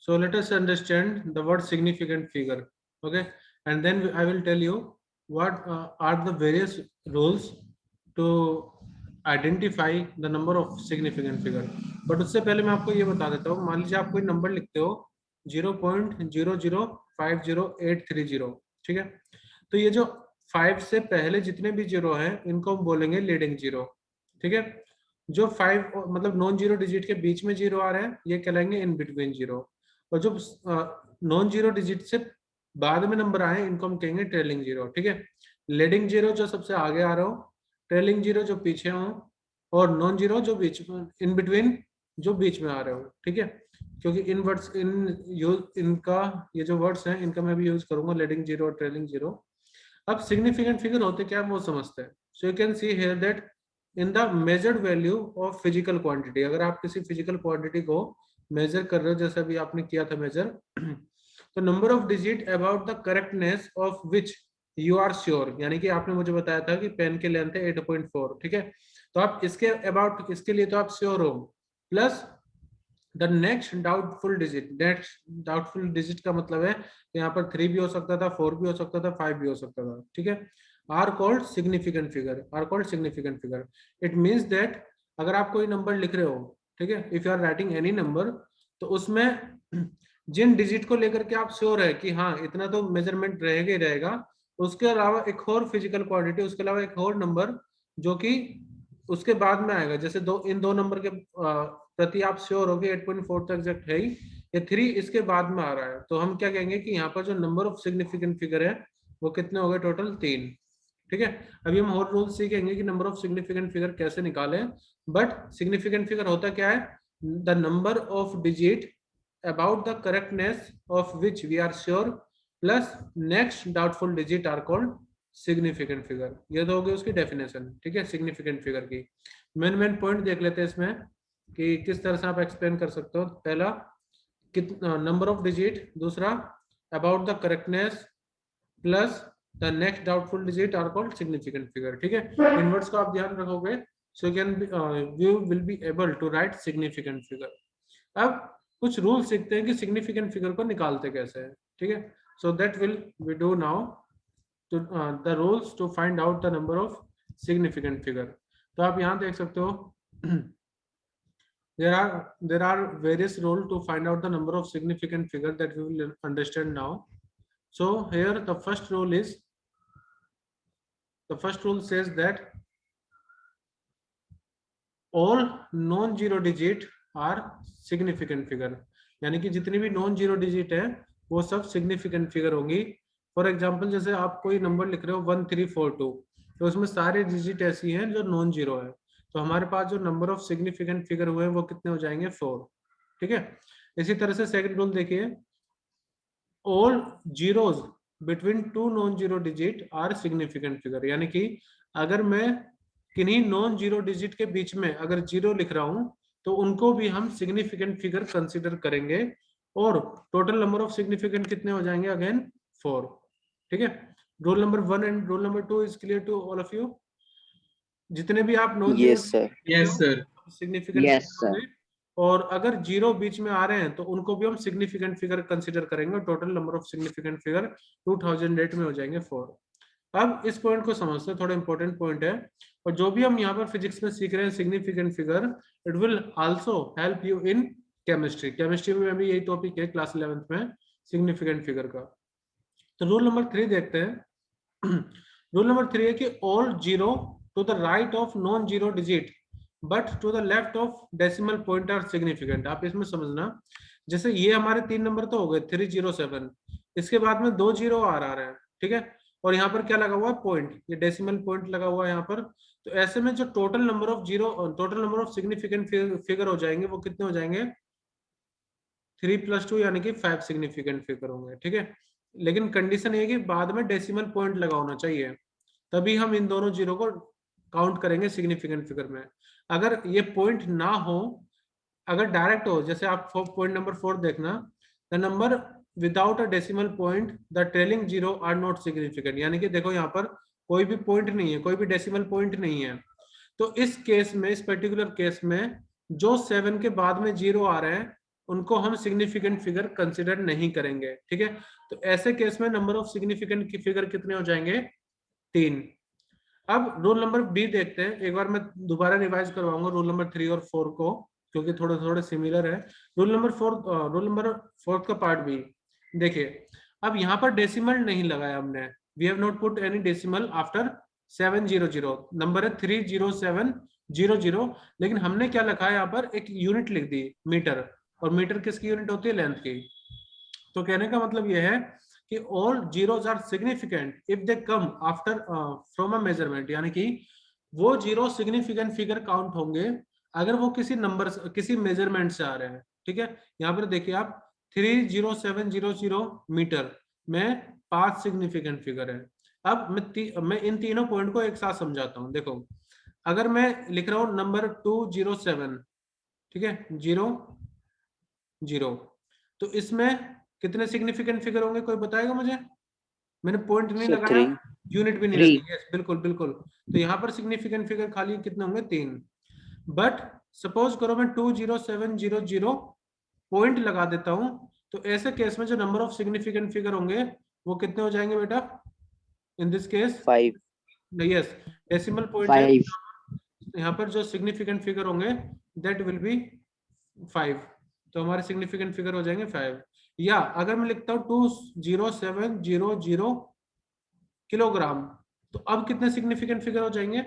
So let us understand the word significant figure. Okay, and then I will tell you what are the various rules to identify the number of significant figure. But उससे पहले मैं आपको ये बता देता हूँ, मान लीजिए आप कोई नंबर लिखते हो 0.0050830, ठीक है। तो ये जो 5 से पहले जितने भी जीरो हैं इनको हम बोलेंगे लीडिंग जीरो, ठीक है। जो 5 मतलब नॉन जीरो डिजिट के बीच में जीरो आ रहे हैं ये कहलाएंगे इन बिटवीन जीरो, और जो नॉन जीरो डिजिट से बाद में नंबर आए इनको हम कहेंगे ट्रेलिंग जीरो, ठीक है। लीडिंग जीरो जो सबसे आगे आ रहा हो, ट्रेलिंग जीरो जो पीछे हो, और नॉन जीरो जो बीच में इन बिटवीन जो बीच में आ रहे हो, ठीक है। क्योंकि इन वर्ड्स इन यूज इनका ये जो वर्ड्स हैं इनका मैं भी यूज करूंगा, लीडिंग जीरो और ट्रेलिंग जीरो। अब सिग्निफिकेंट फिगर होते क्या वो समझते हैं। So you can see here that in the measured value of physical quantity, अगर आप किसी फिजिकल क्वांटिटी को मेजर कर रहे हो जैसे अभी आपने किया था मेजर, तो number of digit about the correctness of which you are sure, यानी कि आपने मुझे बताया था कि पेन के लेंथ है 8.4, ठीक है। तो आप इसके अबाउट इसके लिए तो आप श्योर हो, plus the next doubtful digit. Next doubtful digit का मतलब है यहाँ पर 3 भी हो सकता था, 4 भी हो सकता था, 5 भी हो सकता था, ठीक है। Are called significant figure, are called significant figure. It means that अगर आप कोई नंबर लिख रहे हो, ठीक है, if you are writing any number, तो उसमें जिन डिजिट को लेकर के आप श्योर है कि हाँ इतना तो मेजरमेंट रहेगा ही रहेगा, उसके अलावा एक और फिजिकल क्वांटिटी, उसके अलावा एक और नंबर जो कि उसके बाद में आएगा, जैसे दो इन दो नंबर के प्रति आप श्योर हो गए 8.4 तक एग्जैक्ट है ही, ये 3 इसके बाद में आ रहा है, तो हम क्या कहेंगे कि यहाँ पर जो नंबर ऑफ सिग्निफिकेंट फिगर है वो कितने हो गए टोटल 3, ठीक है। अभी हम और रूल सीखेंगे कि नंबर ऑफ सिग्निफिकेंट फिगर कैसे निकालें, बट सिग्निफिकेंट फिगर होता क्या है, the number of digit about the correctness of which we are sure plus next doubtful digit are called significant figure. ये तो हो गई उसकी डेफिनेशन, ठीक है, सिग्निफिकेंट फिगर की। मेन पॉइंट देख लेते हैं इसमें कि किस तरह से आप एक्सप्लेन कर सकते हो। पहला कितना नंबर ऑफ डिजिट, दूसरा about the correctness, plus the next doubtful digit are called significant figure, ठीक है। इन वर्ड्स को आप ध्यान रखोगे so you will be able to write significant figure. अब कुछ रूल सीखते हैं कि सिग्निफिकेंट फिगर को निकालते कैसे हैं, ठीक है। So that will we do now to the rules to find out the number of significant figure। तो आप यहाँ देख सकते हो there are various rules to find out the number of significant figure that we will understand now। So here the first rule says that all non zero digit are significant figure, यानी कि जितनी भी non zero digit है वो सब significant figure होंगी। For example जैसे आप कोई नंबर लिख रहे हो 1342, तो उसमें सारे डिजिट ऐसी हैं जो नॉन जीरो है, तो हमारे पास जो नंबर ऑफ सिग्निफिकेंट फिगर हुए हैं वो कितने हो जाएंगे 4, ठीक है। इसी तरह से सेकंड रूल देखिए, all zeros between two non zero digit are significant figure, यानी कि अगर मैं किन्हीं नॉन जीरो डिजिट के बीच में अगर जीरो लिख रहा हूं तो उनको भी हम सिग्निफिकेंट फिगर कंसीडर करेंगे, और टोटल नंबर ऑफ सिग्निफिकेंट कितने हो जाएंगे अगेन 4, ठीक है। Rule number 1 and rule number 2 is clear to all of you. जितने भी आप non zero yes sir. Yes sir. Significant yes figure sir. होंगे, और अगर जीरो बीच में आ रहे हैं तो उनको भी हम सिग्निफिकेंट फिगर कंसीडर करेंगे, total number of significant figure 2008 में हो जाएंगे 4। अब इस पॉइंट को समझते हैं, थोड़ा इंपॉर्टेंट पॉइंट है, और जो भी हम यहाँ पर फिजिक्स में सीख रहे हैं significant figure, it will also help you in chemistry. Chemistry में भी यही टॉपिक है क्लास 11th में, सिग्निफिकेंट फिगर का। तो रूल नंबर 3 देखते हैं। रूल नंबर 3 है कि all zero to the right of non zero digit but to the left of decimal point are significant. आप इसमें समझना, जैसे ये हमारे 3 नंबर तो हो गए 307, इसके बाद में 2 जीरो आ रहा है, ठीक है, और यहाँ पर क्या लगा हुआ है पॉइंट, ये डेसिमल पॉइंट लगा हुआ है यहाँ पर। तो ऐसे में जो total number of total number of significant figure हो जाएंगे वो कितने हो जाएंगे 3 + 2 यानी कि 5 सिग्निफिकेंट फिगर होंगे, ठीक है। लेकिन कंडीशन ये कि बाद में डेसिमल पॉइंट लगा होना चाहिए, तभी हम इन दोनों जीरो को काउंट करेंगे सिग्निफिकेंट फिगर में। अगर ये पॉइंट ना हो, अगर डायरेक्ट हो, जैसे आप पॉइंट नंबर 4 देखना, the number without a decimal point the trailing zero are not significant, यानी कि देखो यहाँ पर कोई भी पॉइंट नहीं है, कोई भी डेसिमल पॉइंट नहीं है। तो इस केस में, इस पर्टिकुलर केस में जो 7 के बाद में जीरो आ रहे हैं उनको हम सिग्निफिकेंट फिगर कंसिडर नहीं करेंगे, ठीक है। तो ऐसे केस में नंबर ऑफ सिग्निफिकेंट फिगर कितने हो जाएंगे, 3। अब रूल नंबर बी देखते हैं, एक बार मैं दोबारा रिवाइज करवाऊंगा रूल नंबर 3 और 4 को, क्योंकि थोड़े थोड़े सिमिलर है। रूल नंबर 4 का पार्ट बी देखिए। अब यहाँ पर डेसिमल नहीं लगाया हमने, we have not put any decimal after 700, number है 30700, लेकिन हमने क्या लिखा है यहाँ पर, एक यूनिट लिख दी मीटर, और मीटर किसकी यूनिट होती है, लेंथ की। तो कहने का मतलब यह है कि all zeros are significant if they come after from a measurement, यानी कि वो जीरो सिग्निफिकेंट फिगर काउंट होंगे अगर वो किसी नंबर किसी मेजरमेंट से आ रहे हैं, ठीक है। यहाँ पर देखिए आप 30700 मीटर में 5 सिग्निफिकेंट फिगर है। अब मैं इन तीनों पॉइंट को एक साथ समझाता हूँ। देखो, अगर मैं लिख रहा हूँ नंबर 207, ठीक है, 0 तो इसमें कितने सिग्निफिकेंट फिगर होंगे, कोई बताएगा मुझे? मैंने पॉइंट नहीं सर लगाया, 3। यूनिट भी नहीं 3। लगी, यस बिल्कुल बिल्कुल। तो यहाँ पर सिग्निफिकेंट फिगर खाली कितने होंगे, 3। बट सपोज करो मैं 20700 पॉइंट लगा देता हूँ, तो ऐसे केस में जो नंबर ऑफ सिग्निफिकेंट फिगर होंगे वो कितने हो जाएंगे बेटा, in this case? 5। Yes, decimal point है, 5। यहाँ पर जो सिग्निफिकेंट फिगर होंगे दैट विल बी 5। तो हमारे सिग्निफिकेंट फिगर हो जाएंगे 5। या अगर मैं लिखता हूँ 20700 किलोग्राम, तो अब कितने सिग्निफिकेंट फिगर हो जाएंगे,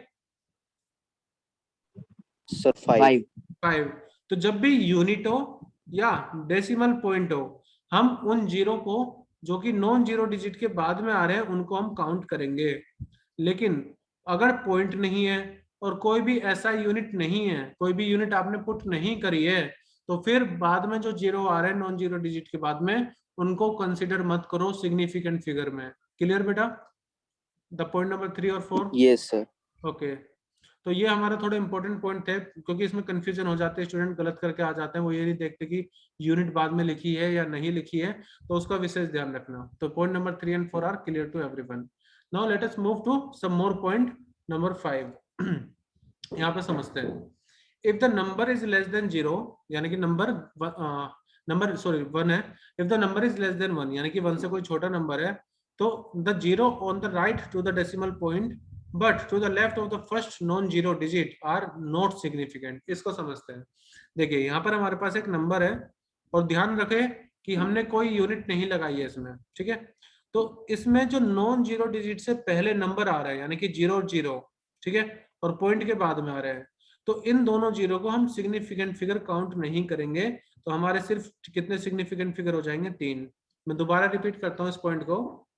सर 5। 5। तो जब भी यूनिट हो या डेसिमल पॉइंट हो, हम उन जीरो को जो कि नॉन जीरो डिजिट के बाद में आ रहे हैं उनको हम काउंट करेंगे। लेकिन अगर पॉइंट नहीं है और कोई भी ऐसा यूनिट नहीं है, कोई भी यूनिट आपने पुट नहीं करी है, तो फिर बाद में जो जीरो आ रहे हैं नॉन जीरो डिजिट के बाद में, उनको कंसिडर मत करो सिग्निफिकेंट फिगर में। क्लियर बेटा, द पॉइंट नंबर 3 और 4? Yes sir. ओके। तो ये हमारा थोड़ा इंपॉर्टेंट पॉइंट है, क्योंकि इसमें कंफ्यूजन हो जाते हैं, स्टूडेंट गलत करके आ जाते हैं, वो ये नहीं देखते कि यूनिट बाद में लिखी है या नहीं लिखी है, तो उसका विशेष ध्यान रखना। तो point number 3 and 4 are clear to everyone. Now let us move to some more point number 5। यहाँ पे समझते हैं, if the number is less than 0, यानी कि नंबर सॉरी 1 है, if the number is less than 1 यानी कि 1 से कोई छोटा नंबर है, तो the zero on the right to the decimal point but to the left of the first non zero digit are not significant. इसको समझते हैं। देखिए यहाँ पर हमारे पास एक नंबर है, और ध्यान रखें कि हमने कोई यूनिट नहीं लगाई है इसमें, ठीक है। तो इसमें जो नॉन जीरो डिजिट से पहले नंबर आ रहा है, यानी कि 0 0, ठीक है, और पॉइंट के बाद में आ रहे हैं, तो इन दोनों जीरो को हम सिग्निफिकेंट फिगर काउंट नहीं करेंगे। तो हमारे सिर्फ कितने सिग्निफिकेंट फिगर हो जाएंगे, 3। मैं दोबारा रिपीट करता हूँ इस पॉइंट को।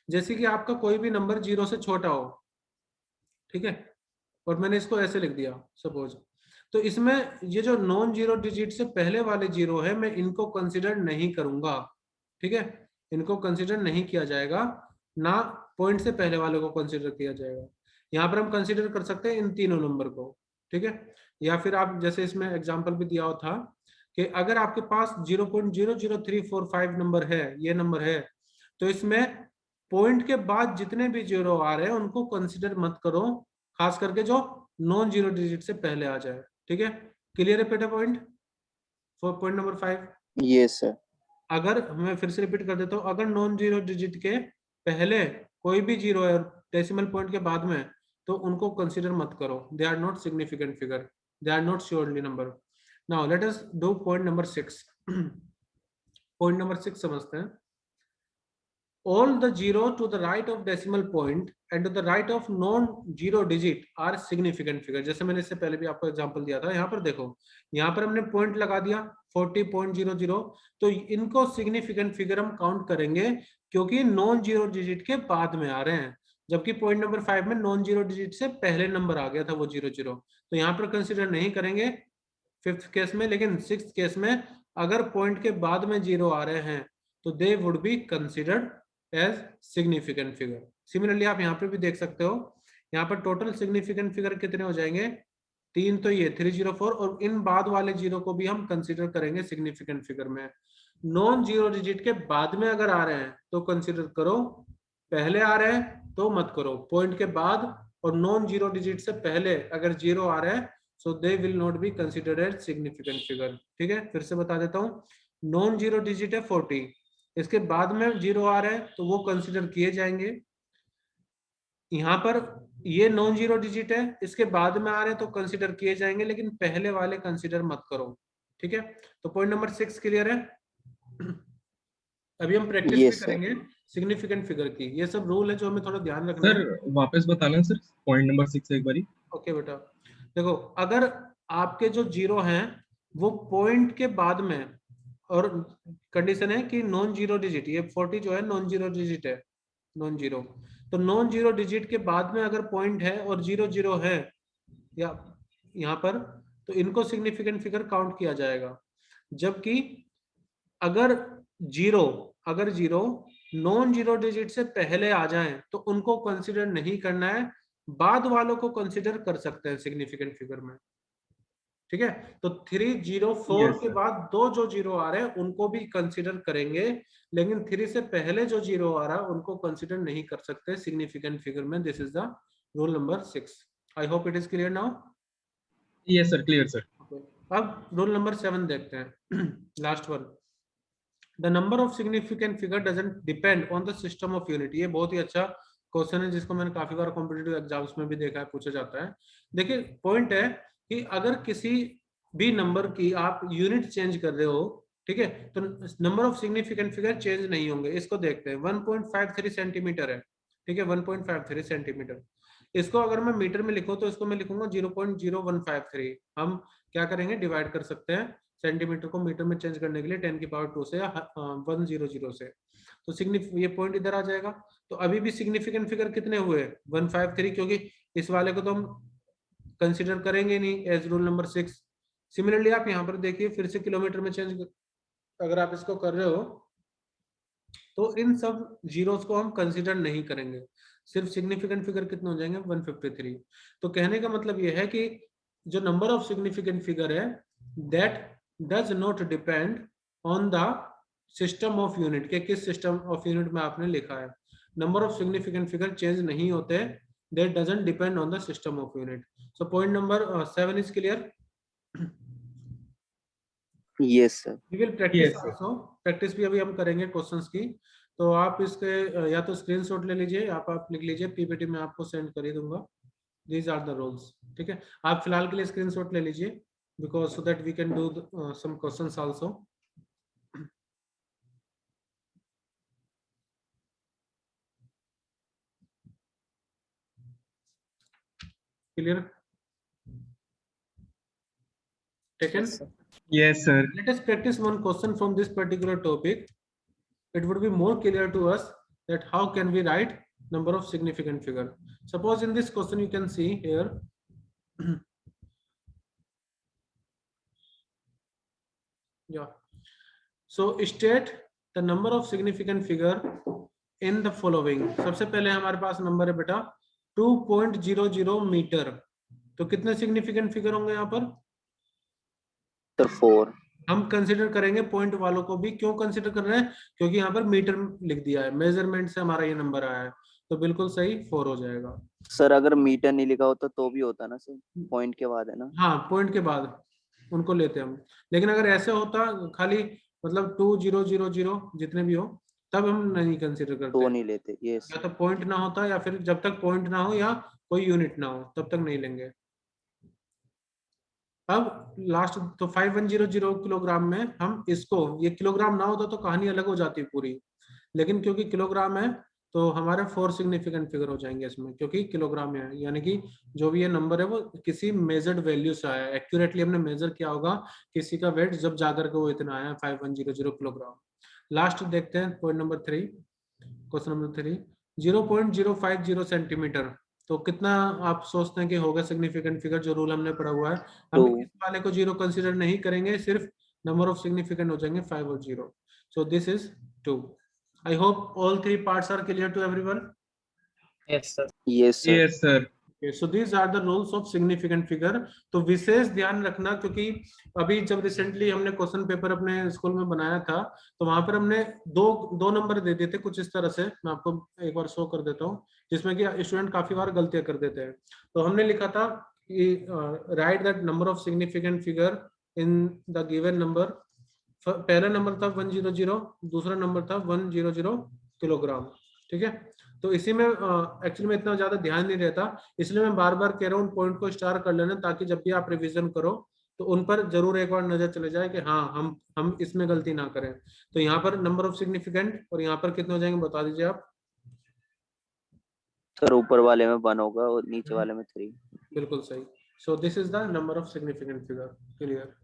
जैसे कि आपका कोई भी नंबर 0 से छोटा हो, ठीक है, और मैंने इसको ऐसे लिख दिया सपोज, तो इसमें ये जो नॉन जीरो डिजिट से पहले वाले जीरो है, मैं इनको कंसिडर नहीं करूंगा, ठीक है, इनको कंसिडर नहीं किया जाएगा, ना पॉइंट से पहले वाले को कंसिडर किया जाएगा। यहाँ पर हम कंसिडर कर सकते हैं इन तीनों नंबर को, ठीक है। या फिर आप जैसे इसमें एग्जाम्पल भी दिया था कि अगर आपके पास 0.00345 नंबर है, ये नंबर है, तो इसमें पॉइंट के बाद जितने भी जीरो आ रहे हैं उनको कंसिडर मत करो, खास करके जो नॉन जीरो डिजिट से पहले आ जाए, ठीक है। क्लियर है बेटा point, for point number 5? Yes sir. अगर मैं फिर से रिपीट कर देता हूँ, अगर नॉन जीरो डिजिट के पहले कोई भी जीरो है डेसिमल पॉइंट के बाद में, तो उनको कंसिडर मत करो, they are not significant figure, they are not surely number. Now let us do point number 6। Point number 6 समझते हैं। All the zero to the right of decimal point and to the right of non-zero digit are significant figure। जैसे मैंने इससे पहले भी आपको example दिया था, यहाँ पर देखो, यहाँ पर हमने पॉइंट लगा दिया 40.00, तो इनको सिग्निफिकेंट फिगर हम काउंट करेंगे, क्योंकि नॉन जीरो डिजिट के बाद में आ रहे हैं, जबकि पॉइंट नंबर 5 में नॉन जीरो डिजिट से पहले नंबर आ गया था वो 00, तो यहाँ पर कंसिडर नहीं करेंगे 5th केस में। लेकिन 6th केस में अगर पॉइंट के बाद में जीरो आ रहे हैं, तो they would be considered as significant figure. Similarly आप यहाँ पे भी देख सकते हो, यहाँ पर टोटल सिग्निफिकेंट फिगर कितने हो जाएंगे, 3, तो ये 304, और इन बाद वाले जीरो को भी हम कंसिडर करेंगे सिग्निफिकेंट फिगर में। नॉन जीरो डिजिट के बाद में अगर आ रहे हैं तो कंसिडर करो, पहले आ रहे हैं तो मत करो, पॉइंट के बाद और नॉन जीरो डिजिट से पहले अगर जीरो आ रहे हैं so they will not be considered as significant figure. ठीक है, फिर से बता देता हूँ, नॉन जीरो डिजिट है 40, इसके बाद में जीरो आ रहा है तो वो कंसिडर किए जाएंगे। यहाँ पर ये नॉन जीरो डिजिट है, इसके बाद में आ रहे हैं तो कंसिडर किए जाएंगे, लेकिन पहले वाले कंसिडर मत करो। ठीक है, तो पॉइंट नंबर 6 क्लियर है। अभी हम प्रैक्टिस भी यस सर। करेंगे सिग्निफिकेंट फिगर की, ये सब रूल है जो हमें थोड़ा ध्यान रखना सर है। वापस बताना सर, पॉइंट नंबर 6 एक बारी। ओके बेटा, देखो अगर आपके जो जीरो हैं वो पॉइंट के बाद में, और कंडीशन है कि नॉन जीरो डिजिट, ये 40 जो है नॉन जीरो डिजिट है, नॉन जीरो, तो नॉन जीरो डिजिट के बाद में अगर पॉइंट है और जीरो जीरो है या यहाँ पर, तो इनको सिग्निफिकेंट फिगर काउंट किया जाएगा। जबकि अगर जीरो अगर जीरो नॉन जीरो डिजिट से पहले आ जाएं तो उनको कंसिडर नहीं करना है, बाद वालों को कंसिडर कर सकते हैं सिग्निफिकेंट फिगर में। ठीक है, तो 304 यस के सर। बाद दो जो जीरो आ रहे हैं उनको भी कंसिडर करेंगे, लेकिन 3 से पहले जो जीरो आ रहा है उनको कंसिडर नहीं कर सकते सिग्निफिकेंट फिगर में। This is the rule number 6। I hope it is clear now. Yes sir, clear sir. अब रूल नंबर 7 देखते हैं, last one. The number of significant figure doesn't depend on the system of unit. ये बहुत ही अच्छा question है जिसको मैंने काफी बार कॉम्पिटिटिव एग्जाम्स में भी देखा है, पूछा जाता है। देखिए पॉइंट है कि अगर किसी भी नंबर की आप यूनिट चेंज कर रहे हो, ठीक है, तो number of significant figure change नहीं होंगे। इसको देखते हैं, 1.53 सेंटीमीटर है, ठीक है, 1.53 सेंटीमीटर। इसको अगर मैं मीटर में लिखूं तो इसको मैं लिखूंगा 0.0153। हम क्या करेंगे, डिवाइड कर सकते हैं सेंटीमीटर को मीटर में चेंज करने के लिए 10 की पावर 2 से या 100 से, तो ये पॉइंट इधर आ जाएगा। तो अभी भी सिग्निफिकेंट फिगर कितने हुए, 153, क्योंकि इस वाले को तो हम कंसिडर करेंगे नहीं एज रूल नंबर 6। सिमिलरली आप यहाँ पर देखिए, फिर से किलोमीटर में चेंज अगर आप इसको कर रहे हो तो इन सब जीरोस को हम कंसिडर नहीं करेंगे, सिर्फ सिग्निफिकेंट फिगर कितने हो जाएंगे, 153। तो कहने का मतलब यह है कि जो नंबर ऑफ सिग्निफिकेंट फिगर है that does not depend on the system of unit, के किस सिस्टम ऑफ यूनिट में आपने लिखा है। Number of significant figure change नहीं होते, that doesn't depend on the system of unit. So point number 7 is clear. Yes sir. We will practice Yes, sir. Also, practice भी अभी हम करेंगे क्वेश्चंस की। तो आप इसके या तो स्क्रीनशॉट ले लीजिए, आप लिख लीजिए, पीपीटी में आपको सेंड कर ही दूंगा। These are the rules. ठीक है, आप फिलहाल के लिए स्क्रीनशॉट ले लीजिए, because so that we can do some questions also. Clear, taken? Yes sir. Let us practice one question from this particular topic. It would be more clear to us that how can we write number of significant figure. Suppose in this question you can see here yeah, so state the number of significant figure in the following. सबसे पहले हमारे पास number है बेटा 2.00 metre, तो कितने significant figure होंगे यहाँ पर, सर 4। हम कंसिडर करेंगे पॉइंट वालों को भी। क्यों कंसिडर कर रहे हैं, क्योंकि यहाँ पर मीटर लिख दिया है, मेजरमेंट से हमारा ये नंबर आया है, तो बिल्कुल सही 4 हो जाएगा। सर अगर मीटर नहीं लिखा होता तो भी होता ना सर, पॉइंट के बाद है ना। हाँ, पॉइंट के बाद उनको लेते हैं हम, लेकिन अगर ऐसे होता खाली मतलब 2000 जितने भी हो तब हम नहीं कंसिडर करते, तो नहीं लेते। यस। या तो पॉइंट ना होता या फिर जब तक पॉइंट ना हो या कोई यूनिट ना हो तब तक नहीं लेंगे। अब लास्ट तो 5100 किलोग्राम में हम इसको, ये किलोग्राम ना होता तो कहानी अलग हो जाती पूरी, लेकिन क्योंकि किलोग्राम है तो हमारे 4 सिग्निफिकेंट फिगर हो जाएंगे इसमें, क्योंकि किलोग्राम है, यानी कि जो भी ये नंबर है वो किसी मेजर्ड वैल्यू से आया है, एक्यूरेटली हमने मेजर किया होगा किसी का वेट जब जाकर के वो इतना आया 5100 किलोग्राम। लास्ट देखते हैं point number 3, question number 3, 0.050 centimetre, तो कितना आप सोचते हैं कि होगा सिग्निफिकेंट फिगर, जो रूल हमने पढ़ा हुआ है, हम इस वाले को 0 कंसीडर नहीं करेंगे, सिर्फ नंबर ऑफ सिग्निफिकेंट हो जाएंगे 5 और 0। So this is 2। I hope all 3 parts are clear to everyone. Yes, sir. Yes sir. Yes sir. Okay, so these are the rules of significant figure. तो विशेष ध्यान रखना, क्योंकि अभी जब रिसेंटली हमने क्वेश्चन पेपर अपने स्कूल में बनाया था तो वहां पर हमने दो नंबर दे दिए थे कुछ इस तरह से, मैं आपको एक बार शो कर देता हूँ, जिसमें कि स्टूडेंट काफी बार गलतियां कर देते हैं। तो हमने लिखा था right that number of significant figure in the given number. पहला नंबर था 100, दूसरा नंबर था 100 किलोग्राम। ठीक है, तो इसी में एक्चुअली में इतना ज्यादा ध्यान नहीं रहता, इसलिए मैं बार बार कह रहा हूँ पॉइंट को स्टार कर लेना, ताकि जब भी आप रिवीजन करो तो उन पर जरूर एक बार नजर चले जाए कि हाँ हम इसमें गलती ना करें। तो यहाँ पर नंबर ऑफ सिग्निफिकेंट और यहाँ पर कितने हो जाएंगे बता दीजिए आप। सर ऊपर वाले में 1 होगा और नीचे वाले में 3। बिल्कुल सही। So this is the number of significant figure. Clear.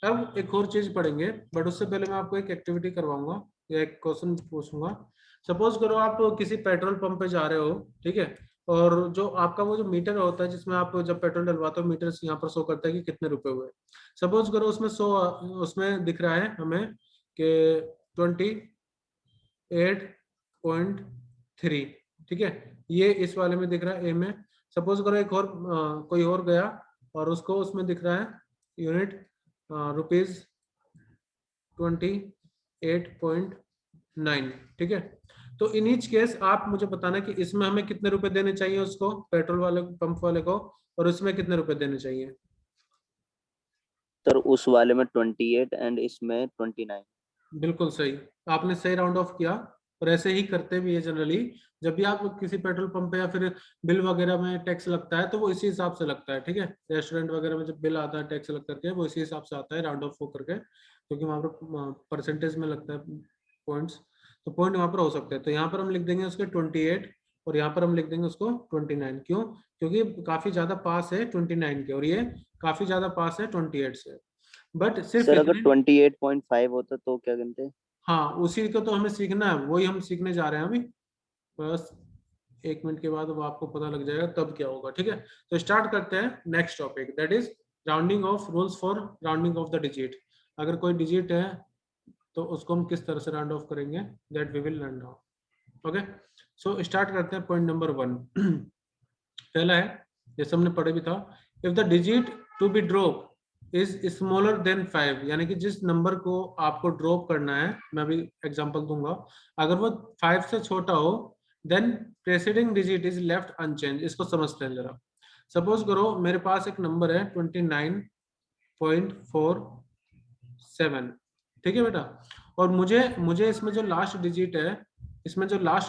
अब एक और चीज पढ़ेंगे, बट उससे पहले मैं आपको एक एक्टिविटी करवाऊंगा या एक क्वेश्चन पूछूंगा। सपोज करो आप किसी पेट्रोल पंप पे जा रहे हो, ठीक है, और जो आपका वो जो मीटर होता है जिसमें आप जब पेट्रोल डलवाते हो, मीटर यहाँ पर शो करता है कि कितने रुपए हुए। सपोज करो उसमें उसमें दिख रहा है हमें कि 28.3, ठीक है, ये इस वाले में दिख रहा है ए में। सपोज करो एक और कोई और गया और उसको उसमें दिख रहा है यूनिट रुपीज 28.9, ठीक है। तो इन ईच केस आप मुझे बताना कि इसमें हमें कितने रुपए देने चाहिए उसको, पेट्रोल वाले पंप वाले को, और उसमें कितने रुपए देने चाहिए। सर उस वाले में 28 एंड इसमें 29। बिल्कुल सही, आपने सही राउंड ऑफ किया। और ऐसे ही करते भी है जनरली, जब भी आप किसी पेट्रोल पंप पे या फिर बिल वगैरह में टैक्स लगता है तो वो इसी हिसाब से लगता है, ठीक है। रेस्टोरेंट वगैरह में जब बिल आता है टैक्स लग करके, वो इसी हिसाब से आता है राउंड ऑफ हो करके, क्योंकि वहाँ पर परसेंटेज में लगता है पॉइंट्स, तो पॉइंट वहाँ पर हो सकते हैं। तो यहाँ पर हम लिख देंगे उसके 28 और यहाँ पर हम लिख देंगे उसको 29। क्यों? क्योंकि काफी ज्यादा पास है 29 के और ये काफी ज्यादा पास है 28 से। बट सिर्फ सर अगर इतने 28.5 होता तो क्या गिनते हैं? हाँ, उसी को तो हमें सीखना है, वही हम सीखने जा रहे हैं अभी। बस 1 मिनट के बाद वो आपको पता लग जाएगा तब क्या होगा, ठीक है। तो स्टार्ट करते हैं next topic, that is rounding off rules for rounding off the digit. अगर कोई डिजिट है तो उसको हम किस तरह से राउंड ऑफ करेंगे, that we will learn now. Okay, so start करते हैं पॉइंट नंबर 1। पहला है, जैसे हमने पढ़े भी था, if the digit to be drop is smaller than 5, यानी कि जिस नंबर को आपको ड्रॉप करना है, मैं अभी एग्जांपल दूंगा, अगर वो 5 से छोटा हो, then preceding digit is left unchanged. इसको समझते हैं जरा। सपोज करो मेरे पास एक नंबर है 29.47, ठीक है बेटा, और मुझे इसमें जो लास्ट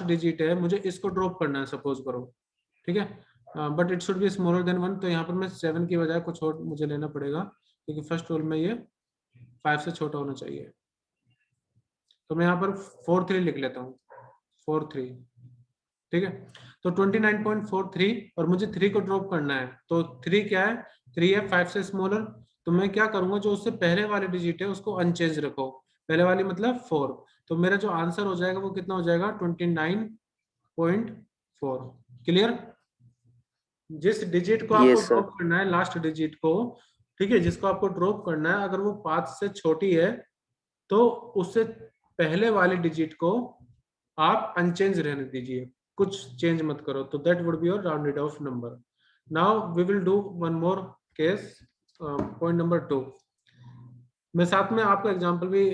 डिजिट है, मुझे इसको ड्रॉप करना है सपोज करो, ठीक है। But it should be smaller than 1, तो यहाँ पर मैं 7 की बजाय कुछ और मुझे लेना पड़ेगा, क्योंकि फर्स्ट रूल में ये 5 से छोटा होना चाहिए। तो मैं यहाँ पर 4.3 लिख लेता हूँ, 4.3, ठीक है। तो 29.43 और मुझे 3 को ड्रॉप करना है, तो 3 क्या है, 3 है 5 से स्मॉलर। तो मैं क्या करूंगा, जो उससे पहले वाली डिजिट है उसको अनचेंज रखो, पहले वाली मतलब 4। तो मेरा जो आंसर हो जाएगा वो कितना हो जाएगा, 29.4। क्लियर? जिस डिजिट को आपको यस सर। ड्रॉप करना है, लास्ट डिजिट को, ठीक है, जिसको आपको ड्रॉप करना है, अगर वो 5 से छोटी है तो उससे पहले वाले डिजिट को आप अनचेंज रहने दीजिए, कुछ चेंज मत करो, तो that would be your rounded off number. Now we will do one more case, point number 2। मैं साथ में आपको एग्जांपल भी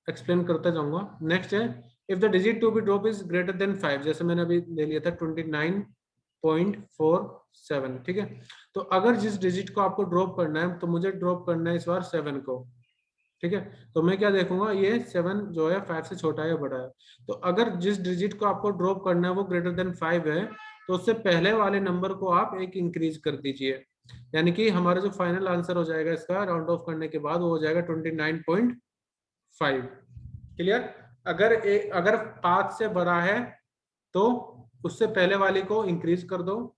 एक्सप्लेन करता जाऊंगा। नेक्स्ट है, if the digit to be drop is greater than 5, जैसे मैंने अभी ले लिया था 29.47, ठीक है। तो अगर जिस डिजिट को आपको ड्रॉप करना है, तो मुझे ड्रॉप करना है इस बार 7 को, ठीक है। तो मैं क्या देखूंगा, ये 7 जो है 5 से छोटा है या बड़ा है। तो अगर जिस डिजिट को आपको ड्रॉप करना है वो ग्रेटर देन 5 है, तो उससे पहले वाले नंबर को आप एक इंक्रीज कर दीजिए, यानी कि हमारा जो फाइनल आंसर हो जाएगा इसका राउंड ऑफ करने के बाद, वो हो जाएगा 29.5। क्लियर? अगर 5 से बड़ा है तो उससे पहले वाले को इंक्रीज कर दो,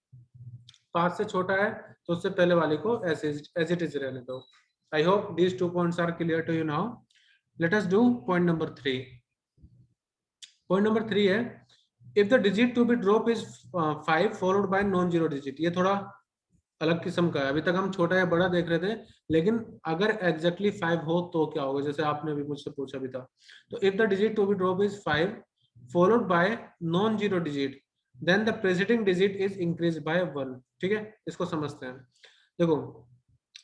5 से छोटा है तो उससे पहले वाले को एज इट इज रहने दो। I hope these 2 points are clear to you now. Let us do point number 3. Point number 3 है, if the digit to be drop is 5 followed by non-zero digit. ये थोड़ा अलग किस्म का है, अभी तक हम छोटा या बड़ा देख रहे थे, लेकिन अगर एग्जैक्टली 5 हो तो क्या होगा, जैसे आपने अभी मुझसे पूछा भी था। तो if the digit to be drop is 5 followed by non-zero digit, then the preceding digit is increased by 1, ठीक है। इसको समझते हैं। देखो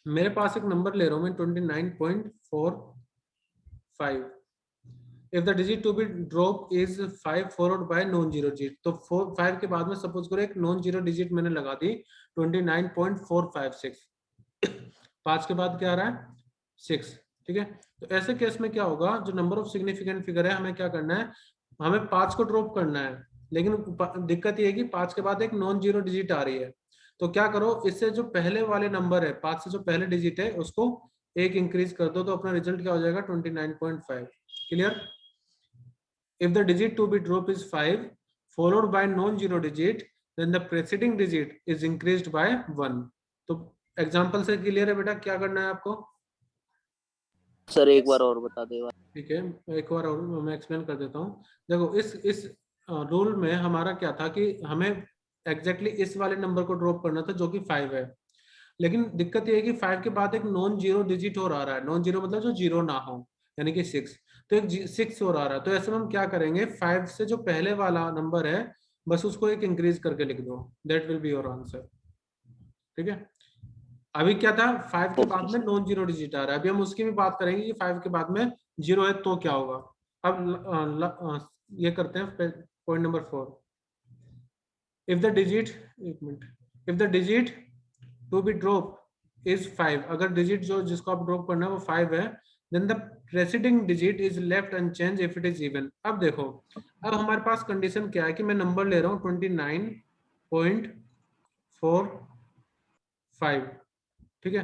मेरे पास एक नंबर ले रहा हूं मैं 29.45, if the digit to be drop is 5 followed by non zero digit, तो 5 के बाद में सपोज करो एक नॉन जीरो डिजिट मैंने लगा दी 29.456, 5 के बाद क्या आ रहा है 6, ठीक है। तो ऐसे केस में क्या होगा, जो नंबर ऑफ सिग्निफिकेंट फिगर है हमें क्या करना है, हमें 5 को ड्रॉप करना है, लेकिन दिक्कत ये है कि 5 के बाद एक नॉन जीरो डिजिट आ रही है। तो क्या करो, इससे जो पहले वाले नंबर है 5 से जो पहले डिजिट है उसको एक इंक्रीज कर दो, तो अपना रिजल्ट क्या हो जाएगा 29.5। Clear? If the digit to be dropped is 5 followed by non-zero digit, then the preceding digit is increased by 1। तो एग्जांपल से क्लियर है बेटा, क्या करना है आपको? सर एक बार और बता दे। ठीक है, एक बार और मैं एक्सप्लेन कर देता हूँ। देखो इस रूल में हमारा क्या था कि हमें एग्जैक्टली इस वाले नंबर को ड्रॉप करना था जो कि 5 है, लेकिन दिक्कत ये है कि 5 के बाद एक नॉन जीरो डिजिट और आ रहा है, नॉन जीरो मतलब जो जीरो ना हो, यानी कि 6, तो एक 6 और आ रहा है। तो ऐसे में हम क्या करेंगे, 5 से जो पहले वाला नंबर है बस उसको एक इंक्रीज करके लिख दो, that will be your answer. ठीक है, अभी क्या था 5 के बाद में नॉन जीरो डिजिट आ रहा है, अभी हम उसकी भी बात करेंगे कि 5 के बाद में जीरो है तो क्या होगा। अब ये करते हैं point number 4। If the digit, एक minute, if the digit to be drop is 5, अगर डिजिट जो जिसको आप ड्रॉप करना है वो 5 है, then the preceding digit is left unchange if it is even. अब देखो, अब हमारे पास कंडीशन क्या है कि मैं नंबर ले रहा हूँ 29.45, ठीक है।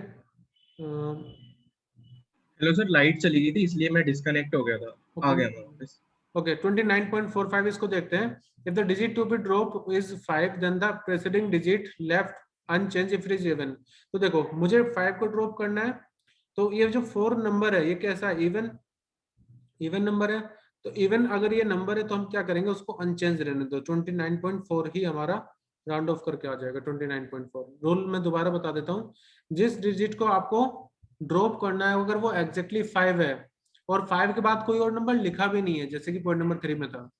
हेलो सर, लाइट चली गई थी इसलिए मैं डिस्कनेक्ट हो गया था। आ गया मैं वापस। ओके 29.45 इसको देखते हैं। If the digit to be drop is 5 then the preceding digit left unchange if it is even. तो देखो मुझे 5 को ड्रॉप करना है, तो ये जो 4 नंबर है ये कैसा है, इवन नंबर है। तो इवन अगर ये नंबर है तो हम क्या करेंगे, उसको अनचेंज रहने दो, 29.4 ही हमारा राउंड ऑफ करके आ जाएगा 29.4। रूल मैं दोबारा बता देता हूँ, जिस डिजिट को आपको ड्रॉप करना है अगर वो एग्जैक्टली 5 है और 5 के बाद कोई और नंबर लिखा भी नहीं है, जैसे कि पॉइंट नंबर 3 में था,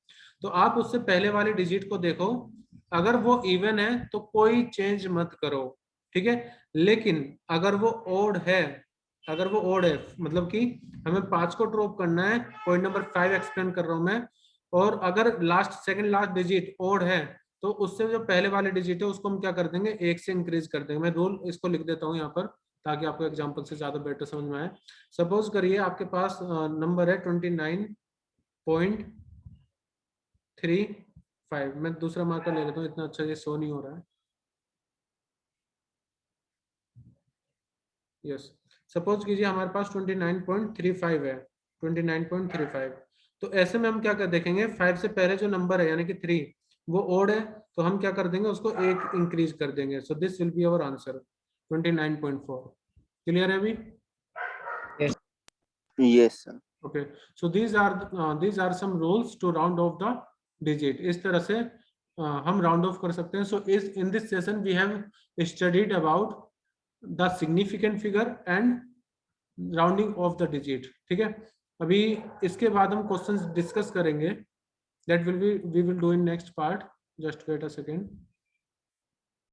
तो आप उससे पहले वाले डिजिट को देखो, अगर वो इवन है तो कोई चेंज मत करो, ठीक है। लेकिन अगर वो ओड है, अगर वो ओड है मतलब कि हमें 5 को ड्रॉप करना है, पॉइंट नंबर 5 एक्सप्लेन कर रहा हूं मैं, और अगर सेकंड लास्ट डिजिट ओड है तो उससे जो पहले वाले डिजिट है उसको हम क्या कर देंगे, 1 से इंक्रीज कर देंगे। मैं रूल इसको लिख देता हूँ यहाँ पर ताकि आपको एग्जाम्पल से ज्यादा बेटर समझ में आए। सपोज करिए आपके पास नंबर है 29.35, मैं दूसरा मार्कर ले लेता हूँ, इतना अच्छा ये शो नहीं हो रहा है। यस, सपोज कीजिए हमारे पास 29.35 है, 29.35। तो ऐसे में हम क्या कर देखेंगे, 5 से पहले जो नंबर है यानी कि 3 वो ओड है, तो हम क्या कर देंगे, उसको 1 इंक्रीज कर देंगे। So this will be our answer 29.4। Clear है अभी? Yes sir. Okay, so these are some rules to round off the digit। इस तरह से हम राउंड ऑफ कर सकते हैं। सो इस in this session we have studied about the significant figure and rounding off the digit, ठीक है। अभी इसके बाद हम क्वेश्चंस डिस्कस करेंगे, that will be we will do in next part. Just wait a second.